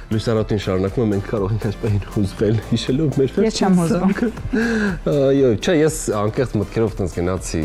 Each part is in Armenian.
Լույսարատին շարունակում եմ, մենք կարող ենք այսպես հուզվել հիշելով մեր վերջին։ Այո, չէ, ես անկեղծ մտքերով տենց գնացի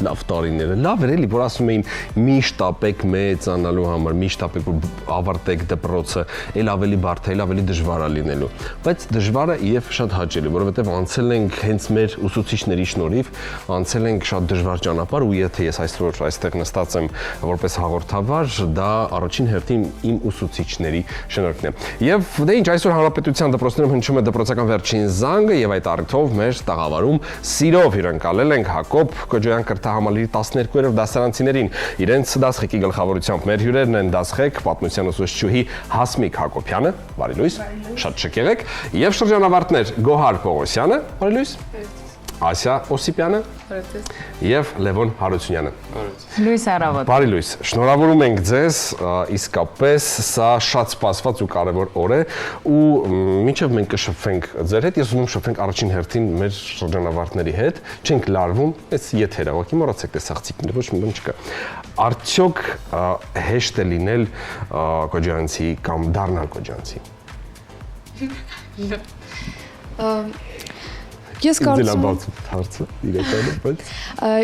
լավ տարիները։ Լավ էր էլի, որ ասում էին միշտ ապեք մեծանալու համար, միշտ ապեք որ ավարտեք դպրոցը, ել ավելի բարդ է, ել ավելի դժվար է լինելու։ Բայց դժվարը եւ շատ հաճելի, որովհետեւ անցել ենք հենց մեր ուսուցիչների շնորհիվ, անցել ենք շատ դժվար ճանապարհ ու եթե ես այսօր այստեղ նստած եմ որպես հաղորդավար, դա առաջին հերթին իմ ուսուցիչների շնորհքն է։ Եվ դե ինչ այսօր հանրապետության դպրոցներում հնչում է դպրոցական վերջին զանգը եւ այդ առիթով մեր տաղավարում սիրով հյուրընկալել ենք Հակոբ Քոջոյան կրթահամալիրի 12-րդ դասարանցիներին։ Իրենց դասղեկի գլխավորությամբ մեր հյուրերն են դասղեկ պատմության ուսուցչուհի Հասմիկ Հակոբյանը, բարի լույս, շատ շք եղեք, եւ շրջանավարտներ Գոհար Պողոսյանը, բարի լույս, Ասիա Օսիպյանը եւ Լևոն Հարությունյանը։ Լույս առավոտ։ Բարի լույս։ Շնորհավորում ենք ձեզ, իսկապես սա շատ սպասված ու կարևոր օր է ու մինչեւ մենք կշփվենք ձեր հետ, ես ուզում եմ շփվենք առաջին հերթին մեր շրջանավարտների հետ, չենք լարվում, այս եթերը, ուղղակի մոռացեք տեսախ ցիկները, ոչ մի բան չկա։ Արդյոք հեշտ է լինել Քոջյանցի կամ դառնալ Քոջյանցի։ Ես կարծում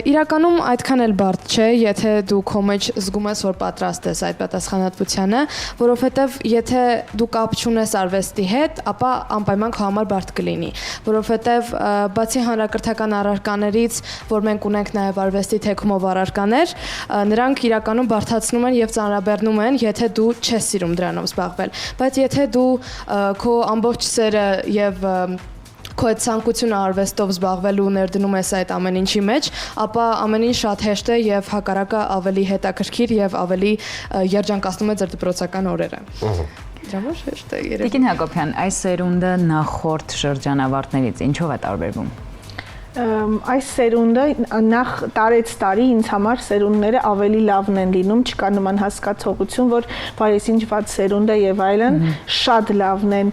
իրականում այդքան էլ բարդ չէ, եթե դու քո մեջ զգում ես, որ պատրաստ ես այդ պատասխանատվությանը, որովհետև եթե դու կապ չունես արվեստի հետ, ապա անպայման քո համար բարդ կլինի, որովհետև բացի հանրակրթական առարկաներից, որ մենք ունենք նաև արվեստի թեքումով առարկաներ, նրանք իրականում բարդացնում են եւ ծանրաբեռնում են, եթե դու չես սիրում դրանով զբաղվել, բայց եթե դու քո ամբողջ սերը եւ քո այդ ցանկությունը արվեստով զբաղվելու ներդնում ես այդ ամեն ինչի մեջ, ապա ամեն ինչ շատ հեշտ է եւ հակառակը ավելի հետաքրքիր եւ ավելի երջանկացնում է ձեր դպրոցական օրերը։ Դրա համար հեշտ է երևի։ Տիկին Հակոբյան, այս սերունդը նախորդ շրջանավարտներից ինչով է տարբերվում։ Այս սերունդը նախ տարեց տարի ինձ համար սերունդները ավելի լավն են լինում, չկա նման հասկացողություն, որ բարես ինչ վատ սերունդ է եւ այլն, շատ լավն են,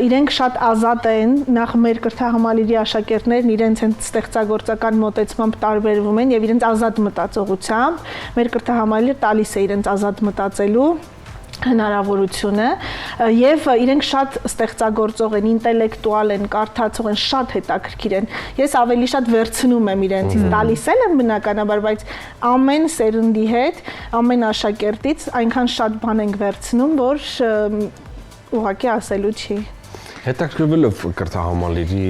իրենք շատ ազատ են, նախ մեր կրթահամալիրի աշակերտներն իրենց են ստեղծագործական մոտեցմամբ տարբերվում են եւ իրենց ազատ մտածողությամբ, մեր կրթահամալիրը տալիս է իրենց ազատ մտածելու հնարավորությունը եւ իրենք շատ ստեղծագործող են, ինտելեկտուալ են, կարդացող են, շատ հետաքրքիր են։ Ես ավելի շատ վերցնում եմ իրենցից, տալիս եմ բնականաբար, բայց ամեն սերունդի հետ, ամեն աշակերտից այնքան շատ բան ենք վերցնում, որ ուղղակի ասելու չի։ Հետաքրքրվելով կրթահամալիրի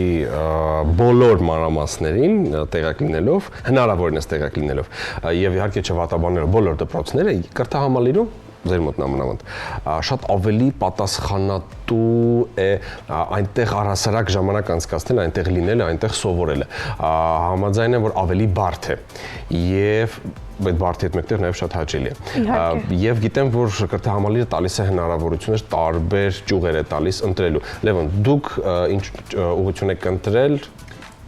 բոլոր մանրամասներին տեղակ լինելով, հնարավորինս տեղակ լինելով եւ իհարկե չվատաբանելով բոլոր դպրոցները, կրթահամալիրում ձեր մոտ նամանավանդ շատ ավելի պատասխանատու է այնտեղ առհասարակ ժամանակ անցկացնել, այնտեղ լինելը, այնտեղ սովորելը։ Համաձայն եմ, որ ավելի բարդ է եւ այդ բարդի հետ մեկտեղ նաև շատ հաճելի է։ Եվ գիտեմ, որ կրթահամալիրը տալիս է հնարավորություններ տարբեր ճյուղեր է տալիս ընտրելու։ Լևոն, դուք ինչ ուղղություն եք ընտրել։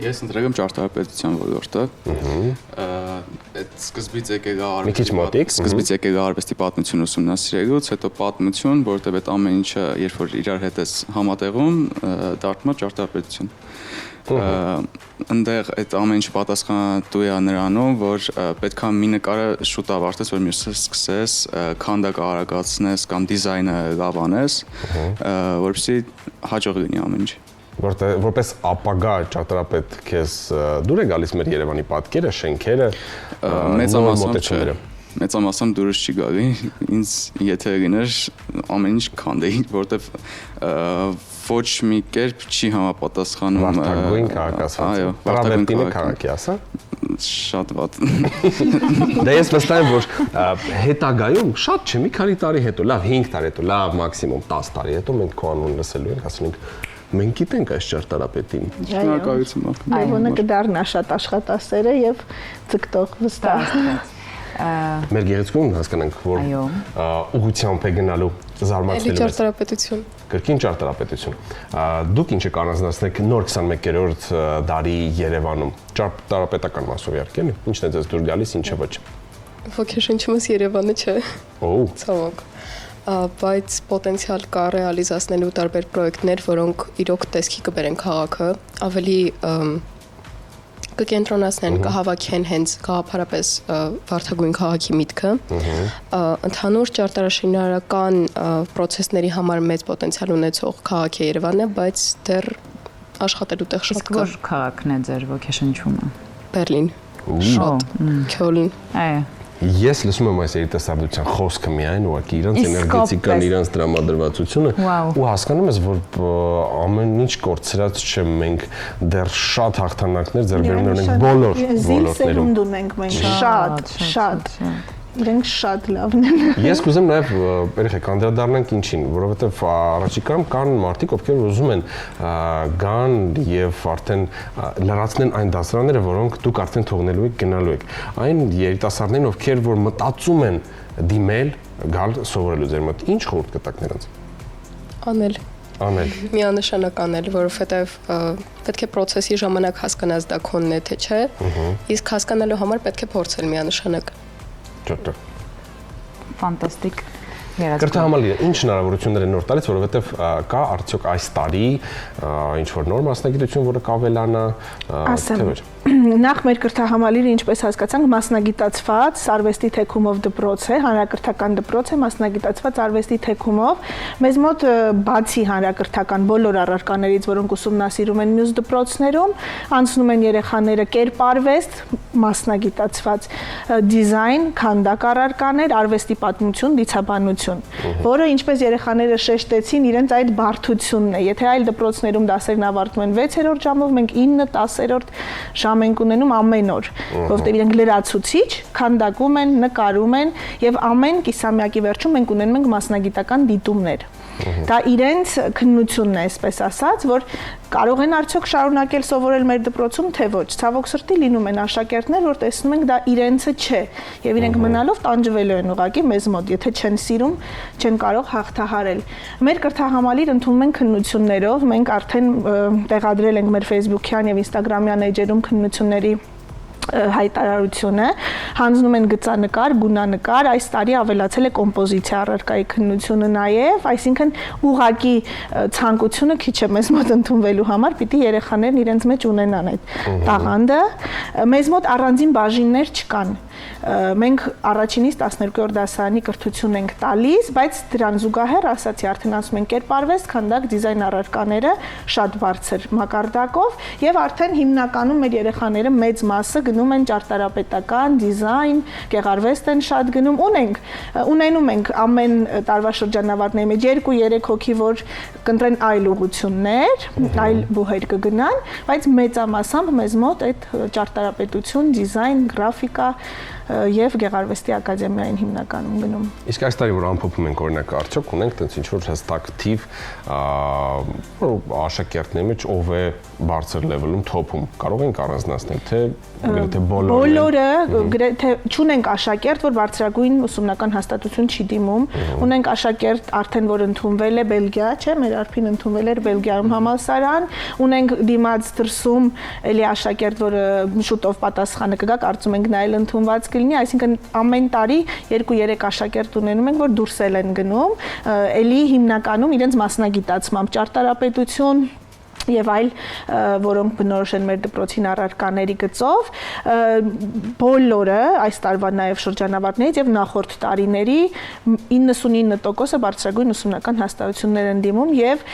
Ես ընտրել եմ ճարտարապետության ոլորտը։ Այդ սկզբից եկել է արվեստի պատմություն ուսումնասիրելուց, հետո պատմություն, որտեղ այդ ամեն ինչը երբ որ իրար հետ ես համատեղում, դառնում է ճարտարապետություն։ Այնտեղ այդ ամեն ինչ պատասխանատու է նրանում, որ պետք է մի նկարը շուտ ավարտես, որ մյուսը սկսես, քանդակը արագացնես կամ դիզայնը լավ անես, որպեսզի հաջող լինի ամեն ինչ։ Որպես ապագա ճարտարապետ քեզ դուր է գալիս մեր Երևանի պատկերը, շենքերը, մեծամասամբ դուրս չի գալի, ինձ եթե լիներ ամեն ինչ քանդեի, որտեվ ոչ մի կերպ չի համապատասխանում վարդագույն քաղաքացիության։ Վարդագույնը քաղաքի, ասա։ Շատ վատ։ Դե ես վստահ եմ, որ հետագայում շատ չէ, մի քանի տարի հետո, լավ 5 տարի հետո, լավ մաքսիմում 10 տարի հետո մենք քո անուն լսելու ենք, ասում ենք մենք գիտենք այս ճարտարապետին։ Շնորհակալություն։ Լևոնը կդառնա շատ աշխատասեր է եւ ձգտող վստահ։ Մեր գեղեցկուն հասկանանք, որ ուղղությամբ է գնալու զարմացնելու ճարտարապետություն։ Կրկին ճարտարապետություն։ Դուք ինչ եք առանձնացնեք նոր 21-րդ դարի Երևանում ճարտարապետական մասով իհարկե, ինչն է ձեզ դուր գալիս, ինչը ոչ։ Ոգեշնչումս Երևանը չէ։ Ցավոք։ Բայց պոտենցիալ կա ռեալիզացնելու տարբեր պրոյեկտներ, որոնք իրոք տեսքի կբերեն քաղաքը, ավելի կկենտրոնացնեն, կհավաքեն հենց գաղափարապես վարդագույն քաղաքի միտքը։ Ընդհանուր ճարտարաշինարարական process-ների համար մեծ պոտենցիալ ունեցող քաղաք է Երևանը, բայց դեռ աշխատելու տեղ շատ կա։ Ո՞ր քաղաքն է ձեր ոգեշնչումը։ Բերլին։ Շատ։ Քյոլն։ Այո։ Ես լսում եմ այս երիտասարդության խոսքը միայն ուղղակի իրանց էներգետիկան, իրանց տրամադրվածությունը ու հասկանում ես, որ ամեն ինչ կորցրած չէ, մենք դեռ շատ հաղթանակներ ձեռբերումներ ունենք բոլոր ոլորտներում։ Ունենք մենք շատ իրենք շատ լավն են։ Ես կուզեմ նաև երեք անդրադառնանք ինչին, որովհետև առաջիկայում կան մարդիկ, ովքեր ուզում են գան եւ արդեն լրացնեն այն դասարանները, որոնք դուք արդեն թողնելու եք, գնալու եք։ Այն երիտասարդներին, ովքեր որ մտածում են դիմել, գալ սովորելու ձեր մոտ, ինչ խորհուրդ կտաք նրանց։ Անել։ Միանշանակ անել, որովհետև պետք է process-ի ժամանակ հասկանաս դա քոնն է թե չէ, իսկ հասկանալու համար պետք է փորձել միանշանակ։ Ճոտ։ Ֆանտաստիկ։ Կրթահամալիրը ինչ հնարավորություններ են նոր տարից, որովհետև կա արդյոք այս տարի ինչ որ նոր մասնագիտություն, որը կավելանա, թե ոչ։ Նախ մեր կրթահամալիրը, ինչպես հասկացանք, մասնագիտացված արվեստի թեքումով դպրոց է, հանրակրթական դպրոց է, մասնագիտացված արվեստի թեքումով։ Մեզ մոտ բացի հանրակրթական բոլոր առարկաներից, որոնք ուսումնասիրում են մյուս դպրոցներում, անցնում են երեխաները կերպարվեստ, մասնագիտացված դիզայն, քանդակ առարկաներ, արվեստի պատմություն, դիցաբանություն, որը ինչպես երեխաները շեշտեցին, իրենց այդ բարդությունն է։ Եթե այլ դպրոցներում դասերն ավարտվում են 6-րդ ժամով, մենք 9-10-րդ ժամ ենք ունենում ամեն օր, որովհետև իրենք լրացուցիչ, քանդակում են, նկարում են եւ ամեն կիսամյակի վերջում մենք ունենում ենք մասնագիտական դիտումներ։ Դա իրենց քննությունն է, այսպես ասած, որ կարող են արդյոք շարունակել սովորել մեր դպրոցում, թե ոչ։ Ցավոք սրտի լինում են աշակերտներ, որ տեսնում ենք դա իրենցը չէ, եւ իրենք մնալով տանջվելու են ուղղակի մեզ մոտ, եթե չեն սիրում, չեն կարող հաղթահարել։ Մեր կրթահամալիր ընդունում են քննություններով, մենք արդեն տեղադրել ենք մեր Facebook-յան եւ Instagram-յան էջերում քննությունների հայտարարությունը, հանձնում են գծանկար, գունանկար, այս տարի ավելացել է կոմպոզիցիա առարկայի քննությունը նաև, այսինքն ուղղակի ցանկությունը քիչ է մեզ մոտ ընդունվելու համար, պիտի երեխաներն իրենց մեջ ունենան այդ տաղանդը, մեզ մոտ առանձին բաժիններ չկան։ Մենք առաջինից 12-րդ դասարանի կրթություն ենք տալիս, բայց դրան զուգահեռ ասացի, արդեն ասում են կերպարվեստ, քանդակ, դիզայն առարկաները շատ բարձր մակարդակով եւ արդեն հիմնականում մեր երեխաները մեծ մասը գնում են ճարտարապետական, դիզայն, գեղարվեստ են շատ գնում, ունենում ենք ամեն տարվա շրջանավարտների մեջ 2-3 հոգի, որ կընտրեն այլ ուղղություններ, այլ բուհեր կգնան, բայց մեծամասամբ մեզ մոտ այդ ճարտարապետություն, դիզայն, գրաֆիկա եւ Գեղարվեստի ակադեմիային հիմնականում գնում։ Իսկ այս տարի որ ամփոփում ենք օրինակ արդյոք ունենք տենց ինչ որ հստակ թիվ աշակերտների մեջ ով է բարձր լեվելում թոփում կարող ենք առանձնացնել թե գրեթե բոլորը գրեթե չունենք աշակերտ որ բարձրագույն ուսումնական հաստատություն չի դիմում ունենք աշակերտ արդեն որ ընդունվել է Բելգիա չէ մեր արփին ընդունվել էր Բելգիայում համալսարան ունենք դիմաց դրսում էլի աշակերտ որ շուտով պատասխանը կգա կարծում ենք նա էլ ընդունված կլինի, այսինքն ամեն տարի 2-3 աշակերտ ունենում ենք, որ դուրս են գնում, էլի հիմնականում իրենց մասնագիտացմամբ ճարտարապետություն եւ այլ որոնք բնորոշ են մեր դպրոցին առարկաների գծով բոլորը այս տարվա նաեւ շրջանավարտներից եւ նախորդ տարիների 99%-ը բարձրագույն ուսումնական հաստատություններ են դիմում եւ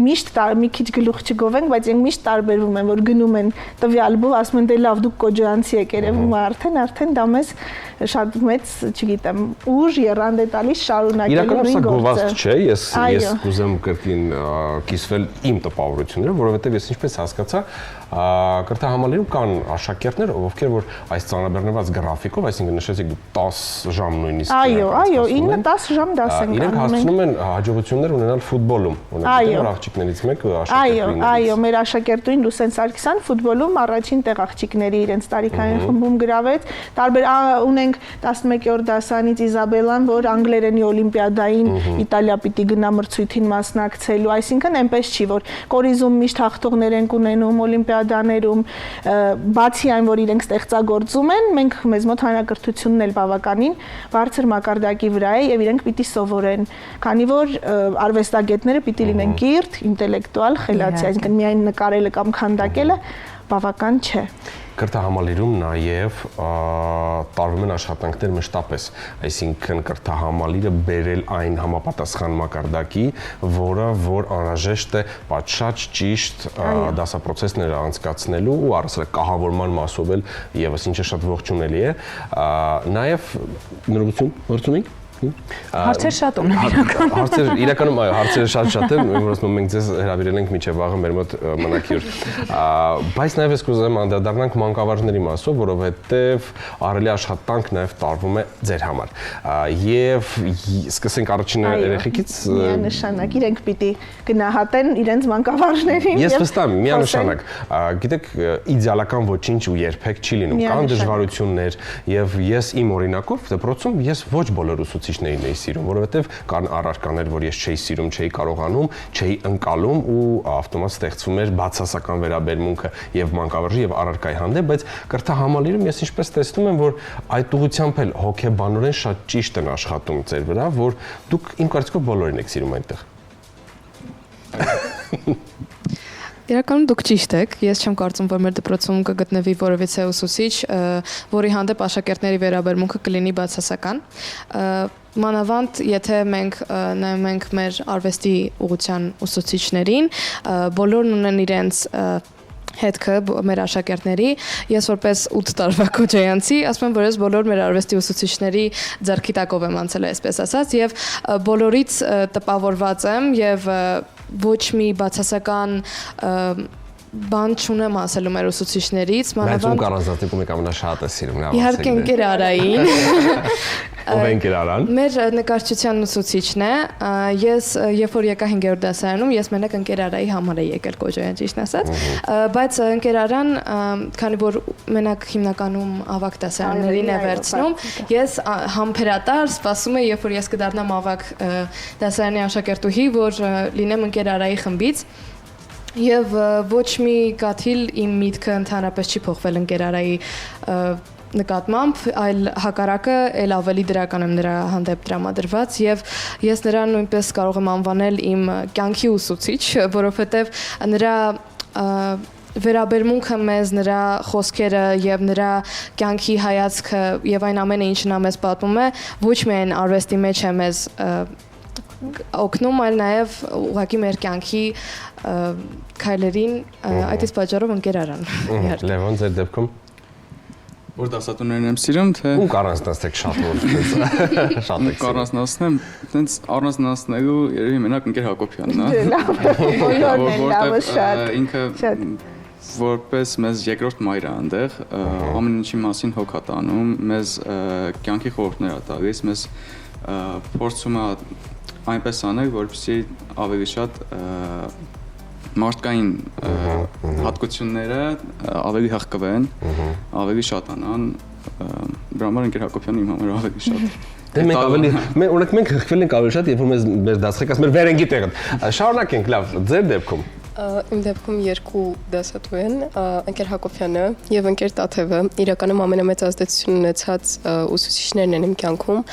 միշտ մի քիչ գլուխ չգովենք, բայց իրենք միշտ տարբերվում են, որ գնում են տվյալ բու, ասում են դե լավ դուք կոջանցի եք երևում արդեն դա մեզ շատ մեծ, չգիտեմ, ուժ երանգ է տալիս շարունակելու իրականում սա գովազդ չէ, ես կուզեմ կրկին կիսվել իմ տպավորություններով, որովհետև ես ինչպես հասկացա, կրթահամալիրում կան աշակերտներ, ովքեր որ այս ծանրաբեռնված գրաֆիկով, այսինքն նշեցիք դուք 10 ժամ նույնիսկ այո, 9-10 ժամ դաս են իրենք հասցնում են հաջողություններ ունենալ ֆուտբոլում, ունենալ աղջիկներից մեկը աշակերտուին։ Այո, մեր աշակերտուին Լուսեն Սարգսյան ֆուտբոլում առաջին տեղ աղջիկների իրենց տարիքային խմբում գրավեց, տարբեր ունենք 11-րդ դասարանից Իզաբելան, որ անգլերենի օլիմպիադային Իտալիա պիտի գնա մրցույթին մասնակցելու, այսինքն այնպես չի, որ կորիզում միշտ հաղթողներ են ունենում օլիմպիադաներում, բացի այն, որ իրենք ստեղծագործում են, մենք մեզ մոտ հանրակրթությունն էլ բավականին բարձր մակարդակի վրա է եւ իրենք պիտի սովորեն, քանի որ արվեստագետները պիտի լինեն կիրթ, ինտելեկտուալ, խելացի, այսինքն միայն նկարելը կամ քանդակելը բավական չէ։ կրթահամալիրում նաև տարվում են աշխատանքներ մշտապես, այսինքն կրթահամալիրը բերել այն համապատասխան մակարդակի, որ անհրաժեշտ է պատշաճ ճիշտ դասապրոցեսներ անցկացնելու ու առասարակ կահավորման մասով էլ եւս ինչը շատ ողջունելի է, նաև նորություն գործում ենք Հարցեր շատ ունեմ իրականում։ Հարցեր իրականում այո, հարցերը շատ են, որ ասում մենք ձեզ հրավիրել ենք մինչև վաղը մեր մոտ մնակյուր։ Բայց նաև ես կուզեմ անդրադառնանք մանկավարժների մասով, որովհետև առելի աշխատանք նաև տարվում է ձեր համար։ Եվ սկսենք առաջին երեխեքից միանշանակ իրենք պիտի գնահատեն իրենց մանկավարժներին։ Ես վստահ եմ, միանշանակ։ Գիտեք, իդեալական ոչինչ ու երբեք չի լինում։ Կան դժվարություններ եւ ես իմ օրինակով դպրոցում ես ոչ բոլոր ուսուցիչներին էի սիրում, որովհետև կան առարկաներ, որ ես չէի սիրում, չէի կարողանում, չէի ընկալում ու ավտոմատ ստեղծվում էր բացասական վերաբերմունքը եւ մանկավարժի եւ առարկայի հանդեպ, բայց կրթահամալիրում ես ինչպես տեսնում եմ, որ այդ ուղղությամբ էլ հոգեբանորեն շատ ճիշտ են աշխատում ձեր վրա, որ դուք իմ կարծիքով բոլորին եք սիրում այնտեղ։ Իրականում դուք ճիշտ եք, ես չեմ կարծում, որ մեր դպրոցում կգտնվի որևիցե ուսուցիչ, որի հանդեպ աշակերտների վերաբերմունքը կլինի բացասական։ Մանավանդ, եթե մենք նայում ենք մեր արվեստի ուղղության ուսուցիչներին, բոլորն ունեն իրենց հետքը մեր աշակերտների, ես որպես 8 տարվա քոջայանցի, ասում եմ, որ ես բոլոր մեր արվեստի ուսուցիչների ձեռքի տակով եմ անցել, այսպես ասած, եւ բոլորից տպավորված եմ եւ ոչ մի բացասական բան չունեմ ասելու մեր ուսուցիչներից, մանավանդ առանձնատիպում եք ամենաշատը սիրում, լավ ասեք։ Իհարկե ընկեր Արային։ Ով է ընկեր Արան։ Մեր նկարչության ուսուցիչն է։ Ես երբ որ եկա 5-րդ դասարանում, ես մենակ ընկեր Արայի համար էի եկել Կոջոյան, ճիշտն ասած, բայց ընկեր Արան, քանի որ մենակ հիմնականում ավագ դասարաններին է վերցնում, ես համբերատար սպասում եմ, երբ որ ես կդառնամ ավագ դասարանի աշակերտուհի, որ լինեմ ընկեր Արայի խմբից։ Եվ ոչ մի կաթիլ իմ միտքը ընդհանրապես չի փոխվել ընկեր Արայի նկատմամբ, այլ հակառակը էլ ավելի դրական եմ նրա հանդեպ տրամադրված եւ ես նրան նույնպես կարող եմ անվանել իմ կյանքի ուսուցիչ, որովհետեւ նրա վերաբերմունքը մեզ, նրա խոսքերը եւ նրա կյանքի հայացքը եւ այն ամենը, ինչն նա մեզ պատմում է, ոչ միայն արվեստի մեջ է մեզ օգնում, այլ նաև ուղղակի մեր կյանքի քայլերին այդ իսկ պատճառով ընկեր Արան։ Լևոն, ձեր դեպքում որ դասատուներն եմ սիրում, թե ու կառանձնացեք շատ որ շատ եք կառանձնացնեմ, տենց առանձնացնելու երևի մենակ ընկեր Հակոբյանն է։ Բոլորն են լավը շատ։ Ինքը որպես մեզ երկրորդ մայր է այնտեղ, ամեն ինչի մասին հոգ է տանում, մեզ կյանքի խորհուրդներ է տալիս, մեզ փորձում է այնպես անել, որպեսզի ավելի շատ մարդկային հատկությունները ավելի հղկվեն, ավելի շատանան, դրա համար ընկեր Հակոբյանը իմ համար ավելի շատ։ Դե մենք ավելի մենք հղկվել ենք ավելի շատ, երբ որ մեր դասղեկը ասում էր վերենգի տեղը։ Շարունակենք, լավ, ձեր դեպքում։ Իմ դեպքում երկու դասատու են, ընկեր Հակոբյանը եւ ընկեր Տաթևը, իրականում ամենամեծ ազդեցություն ունեցած ուսուցիչներն են իմ կյանքում,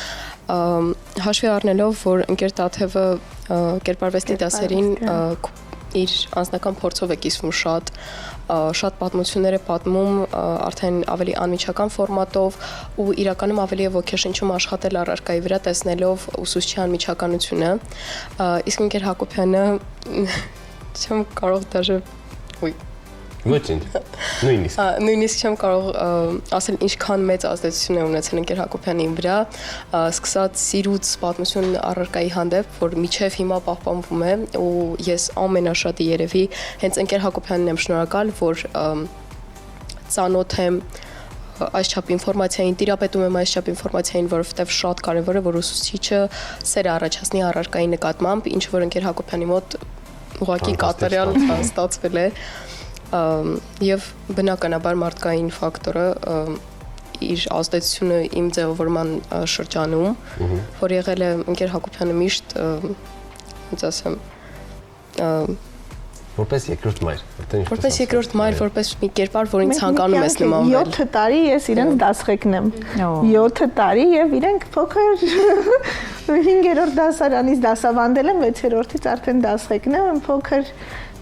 հաշվի առնելով, որ ընկեր Տաթևը կերպարվեստի դասերին իր անձնական փորձով է կիսվում շատ պատմություններ է պատմում արդեն ավելի անմիջական ֆորմատով ու իրականում ավելի է ոգեշնչում աշխատել առարկայի վրա տեսնելով ուսուցչի անմիջականությունը, իսկ ընկեր Հակոբյանը չեմ կարող դաժե Ոչինչ։ Նույնիսկ չեմ կարող ասել ինչքան մեծ ազդեցություն է ունեցել ընկեր Հակոբյանի վրա, սկսած սիրուց պատմություն առարկայի հանդեպ, որ միջև հիմա պահպանվում է ու ես ամենաշատը երևի հենց ընկեր Հակոբյանին եմ շնորհակալ, որ ծանոթ եմ այս չափ ինֆորմացիային, տիրապետում եմ այս չափ ինֆորմացիային, որովհետև շատ կարևոր է, որ ուսուցիչը սեր առաջացնի առարկայի նկատմամբ, ինչ որ ընկեր Հակոբյանի մոտ ուղղակի կատարյալ ստացվել է եւ բնականաբար մարդկային ֆակտորը իր ազդեցությունը իմ ձևավորման շրջանում, որ եղել է ընկեր Հակոբյանը միշտ, ոնց ասեմ, որպես երկրորդ մայր, որպես երկրորդ մայր, որպես մի կերպար, որին ցանկանում ես նմանվել։ 7 տարի ես իրենց դասղեկն եմ։ 7 տարի եւ իրենք փոքր 5-րդ դասարանից դասավանդել եմ, 6-րդից արդեն դասղեկն եմ, փոքր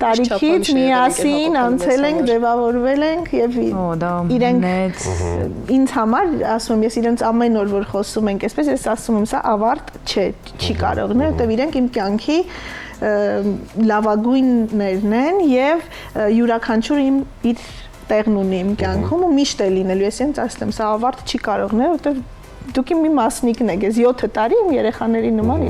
տարիքից միասին անցել ենք, ձևավորվել ենք եւ իրենք ինձ համար, ասում եմ, ես իրենց ամեն օր որ խոսում ենք, այսպես ես ասում եմ, սա ավարտ չէ, չի կարող, որովհետեւ իրենք իմ կյանքի լավագույններն են եւ յուրաքանչյուրը իր տեղն ունի իմ կյանքում ու միշտ է լինելու, ես ինձ ասեմ, սա ավարտ չի կարող, որովհետեւ դուք իմ մասնիկն եք, ես 7 տարի իմ երեխաների նման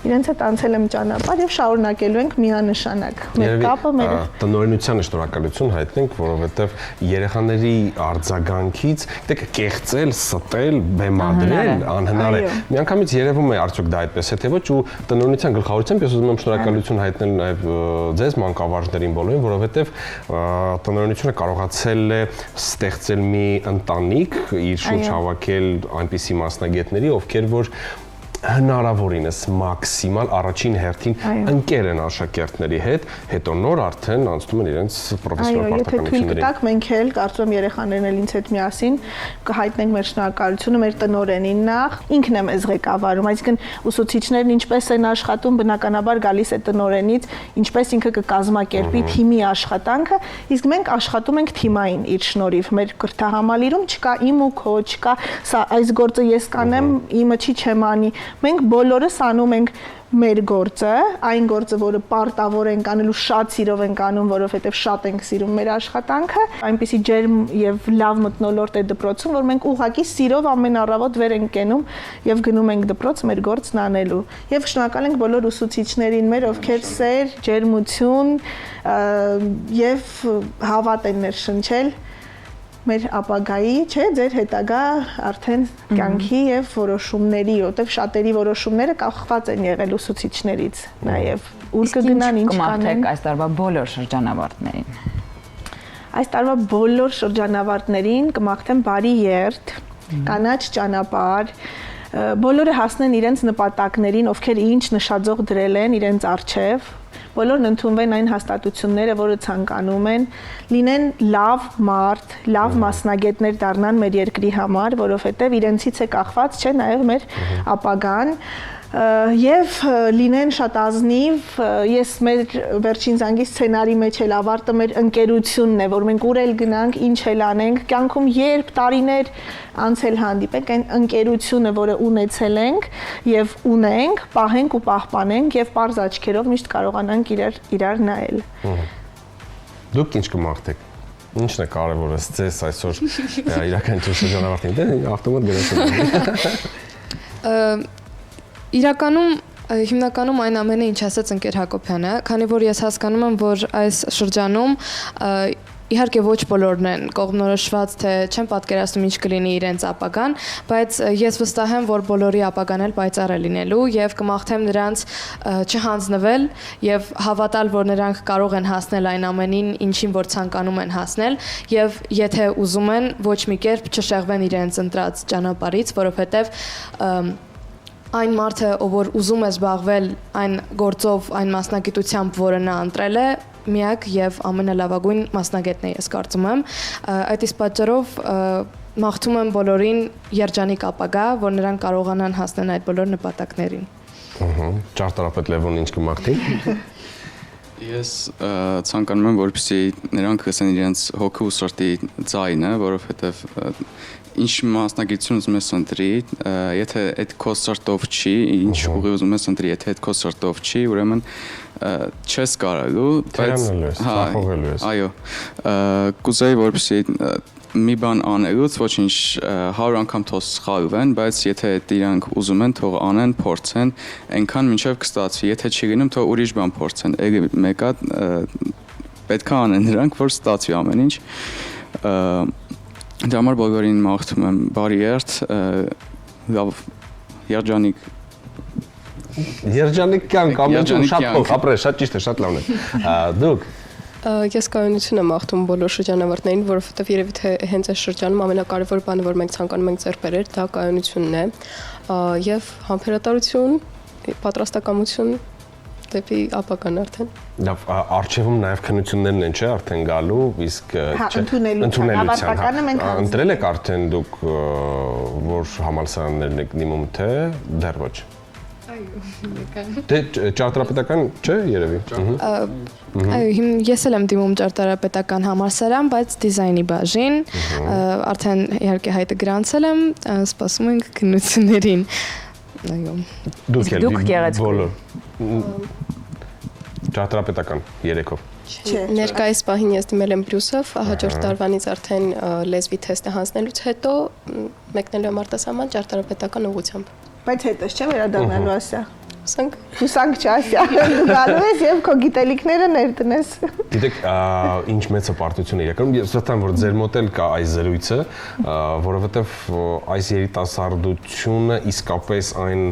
իրենց հետ անցել եմ ճանապարհ եւ շարունակելու ենք միանշանակ։ Մեր կապը մեր տնօրինությանը շնորհակալություն հայտնենք, որովհետեւ երեխաների արձագանքից, գիտեք, կեղծել, ստել, բեմադրել անհնար է։ Միանգամից երևում է արդյոք դա այդպես է թե ոչ ու տնօրինության գլխավորությամբ ես ուզում եմ շնորհակալություն հայտնել նաեւ ձեզ մանկավարժներին բոլորին, որովհետեւ տնօրինությունը կարողացել է ստեղծել մի ընտանիք, իր շուրջ հավաքել այնպիսի մասնագետների, ովքեր որ հնարավորինս մաքսիմալ առաջին հերթին ընկեր են աշակերտների հետ, հետո նոր արդեն անցնում են իրենց պրոֆեսիոնալ պարտականություններին։ Եթե թույլ տաք, մենք էլ կարծում եմ երեխաներն էլ ինձ հետ միասին կհայտնենք մեր շնորհակալությունը մեր տնօրենին նախ, ինքն է մեզ ղեկավարում, այսինքն ուսուցիչներն ինչպես են աշխատում, բնականաբար գալիս է տնօրենից, ինչպես ինքը կկազմակերպի թիմի աշխատանքը, իսկ մենք աշխատում ենք թիմային իր շնորհիվ, մեր կրթահամալիրում չկա իմ ու քո, չկա սա այս գործը ես կանեմ, իմը չի չեմ անի։ Մենք բոլորս անում ենք մեր գործը, այն գործը, որը պարտավոր ենք անելու, շատ սիրով ենք անում, որովհետև շատ ենք սիրում մեր աշխատանքը, այնպիսի ջերմ եւ լավ մթնոլորտ է դպրոցում, որ մենք ուղղակի սիրով ամեն առավոտ վեր ենք կենում եւ գնում ենք դպրոց մեր գործն անելու։ Եվ շնորհակալ ենք բոլոր ուսուցիչներին մեր, ովքեր սեր, ջերմություն եւ հավատ են ներշնչել մեր ապագայի, չէ, ձեր հետագա արդեն կյանքի եւ որոշումների, որտեվ շատերի որոշումները կախված են եղել ուսուցիչներից, նաեւ ուր կգնան, ինչ կանեն։ Այս տարվա բոլոր շրջանավարտներին։ Այս տարվա բոլոր շրջանավարտներին կմաղթեմ բարի երթ, կանաչ ճանապարհ, բոլորը հասնեն իրենց նպատակներին, ովքեր ինչ նշաձող դրել են իրենց առջև, բոլորն ընդունվեն այն հաստատությունները, որը ցանկանում են, լինեն լավ մարդ, լավ մասնագետներ դառնան մեր երկրի համար, որովհետև իրենցից է կախված, չէ, նաև մեր ապագան, եւ լինեն շատ ազնիվ, ես մեր վերջին զանգի սցենարի մեջ էլ ավարտը մեր ընկերությունն է, որ մենք ուր էլ գնանք, ինչ էլ անենք, կյանքում երբ տարիներ անցել հանդիպենք, այն ընկերությունը, որը ունեցել ենք եւ ունենք, պահենք ու պահպանենք եւ པարզ աչքերով միշտ կարողանանք իրար նայել։ Դուք ինչ կմաղթեք։ Ինչն է կարևորը ձեզ այսօր իրականություն շրջանավարտին, ավտոմատ գրասում։ Իրականում հիմնականում այն ամենը ինչ ասաց ընկեր Հակոբյանը, քանի որ ես հասկանում եմ, որ այս շրջանում իհարկե ոչ բոլորն են կողմնորոշված, թե չեն պատկերացնում ինչ կլինի իրենց ապագան, բայց ես վստահ եմ, որ բոլորի ապագան էլ պայծառ է լինելու եւ կմաղթեմ նրանց չհանձնվել եւ հավատալ, որ նրանք կարող են հասնել այն ամենին, ինչին որ ցանկանում են հասնել եւ եթե ուզում են, ոչ մի կերպ չշեղվեն իրենց ընտրած ճանապարհից, որովհետեւ այն մարդը, ով որ ուզում է զբաղվել այն գործով, այն մասնագիտությամբ, որը նա ընտրել է, միակ եւ ամենալավագույն մասնագետն է, ես կարծում եմ։ Այդ իսկ պատճառով մաղթում եմ բոլորին երջանիկ ապագա, որ նրանք կարողանան հասնել այդ բոլոր նպատակներին։ Ճարտարապետ Լևոն ինչ կմաղթի։ Ես ցանկանում եմ, որպեսզի նրանք լսեն իրենց հոգու ու սրտի ձայնը, որովհետեւ ինչ մասնագիտություն ուզում ես ընտրի, եթե այդ քո սրտով չի, ինչ ուղի ուզում ես ընտրի, եթե այդ քո սրտով չի, ուրեմն չես կարելու, բայց սախողելու ես։ Այո, կուզեի որպեսզի մի բան անելուց ոչինչ 100 անգամ թող սխալվեն, բայց եթե իրանք ուզում են, թող անեն, փորձեն, այնքան մինչև կստացվի, եթե չի լինում, թող ուրիշ բան փորձեն։ Էլի մեկը պետք է անեն նրանք, որ ստացվի ամեն ինչ։ Դրա համար բոլորին մաղթում եմ բարի երթ, լավ երջանիկ կյանք, ամեն շատ փող ապրել, շատ ճիշտ է, շատ լավն է։ Դուք Ես կայունություն եմ աղթում բոլոր շրջանավարտներին, որովհետև երևի թե հենց այս շրջանում ամենակարևոր բանը, որ մենք ցանկանում ենք ձեռք բերել, դա կայունությունն է եւ համբերատարություն, պատրաստակամություն դեպի ապագան արդեն։ Լավ, արժևում նաև քննություններն են, չէ, արդեն գալու, իսկ ընդունելության ընտրել եք արդեն դուք որ համալսարաններն եք դիմում, թե դեռ ոչ։ Դե ճարտարապետական չէ երևի։ Այո, ես էլ եմ դիմում ճարտարապետական համալսարան, բայց դիզայնի բաժին, արդեն իհարկե հայտը գրանցել եմ, սպասում ենք քննություններին։ Այո։ Դուք գեղեցիկ։ Ճարտարապետական 3-ով։ Ներկայիս պահին ես դիմել եմ Բրյուսով, հաջորդ տարվանից արդեն լեզվի թեստը հանձնելուց հետո մեկնել եմ արտասահման ճարտարապետական ուղղությամբ։ Բայց հետո չէ վերադառնալու ասա։ Հուսանք չէ ասա։ Դու գալու ես եւ քո գիտելիքները ներդնես։ Գիտեք, ինչ մեծ հպարտություն է իրականում։ Ես վստահ եմ, որ ձեր մոտ էլ կա այս զրույցը, որովհետեւ այս երիտասարդությունը իսկապես այն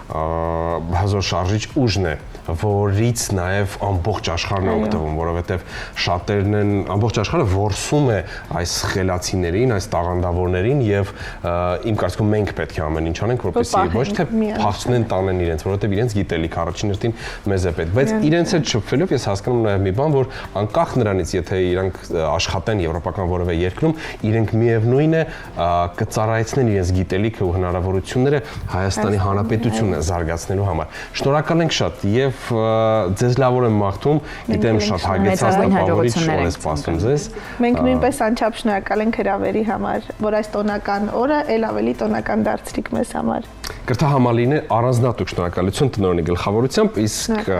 հազար շարժիչ ուժն է, որից նաև ամբողջ աշխարհն է օգտվում, որովհետև շատերն են ամբողջ աշխարհը որսում է այս խելացիներին, այս տաղանդավորներին եւ իմ կարծիքով մենք պետք է ամեն ինչ անենք, որպեսզի ոչ թե փախչեն տանեն իրենց, որովհետև իրենց գիտելիք առաջին հերթին մեզ է պետք, բայց իրենց հետ շփվելով ես հասկանում նաև մի բան, որ անկախ նրանից, եթե իրանք աշխատեն եվրոպական որևէ երկրում, իրենք միևնույն է կծառայեցնեն իրենց գիտելիքը ու հնարավորությունները Հայաստանի Հանրապետությունը զարգացնելու համար։ Շնորհակալ ենք շատ եւ ձեզ լավ օր եմ մաղթում, գիտեմ շատ հագեցած տպավորիչ օր է սպասում ձեզ։ Մենք նույնպես անչափ շնորհակալ ենք հրավերի համար, որ այս տոնական օրը ել ավելի տոնական դարձրիք մեզ համար։ Կրթահամալիրն է առանձնահատուկ շնորհակալություն տնօրենի գլխավորությամբ, իսկ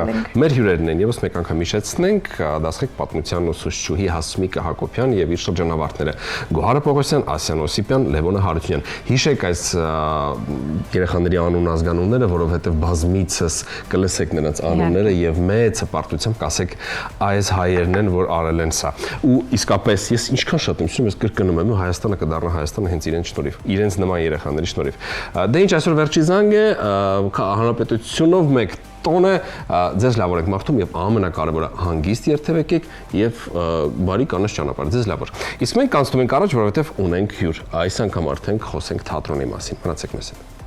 մեր հյուրերն են եւս մեկ անգամ հիշեցնենք, դասղեկ պատմության ուսուցչուհի Հասմիկ Հակոբյան եւ իր շրջանավարտները Գոհար Պողոսյան, Ասյան Օսիպյան, Լևոնը Հարությունյան։ Հիշեք այս երեխաների անուն ազգանունները, որովհետեւ բազմիցս կլսեք նրանց անունները եւ մեծ հպարտությամբ կասեք այս հայերն են, որ արել են սա։ Ու իսկապես ես ինչքան շատ եմ սիրում, ես կրկնում եմ, Հայաստանը կդառնա Հայաստանը հենց իրենց շնորհիվ, իրենց նման երեխաների շնորհիվ։ Դե ինչ այսօր վերջի զանգ է, հանրապետությունով մեկ տոն է, ձեզ լավ օր եք մաղթում եւ ամենակարևորը հանգիստ երթևեկեք եւ բարի կանաչ ճանապարհ, ձեզ լավ օր։ Իսկ մենք կանցնում ենք առաջ, որովհետեւ ունենք հյուր, այս անգամ արդեն խոսենք թատրոնի մասին։ Մնացեք մեզ հետ։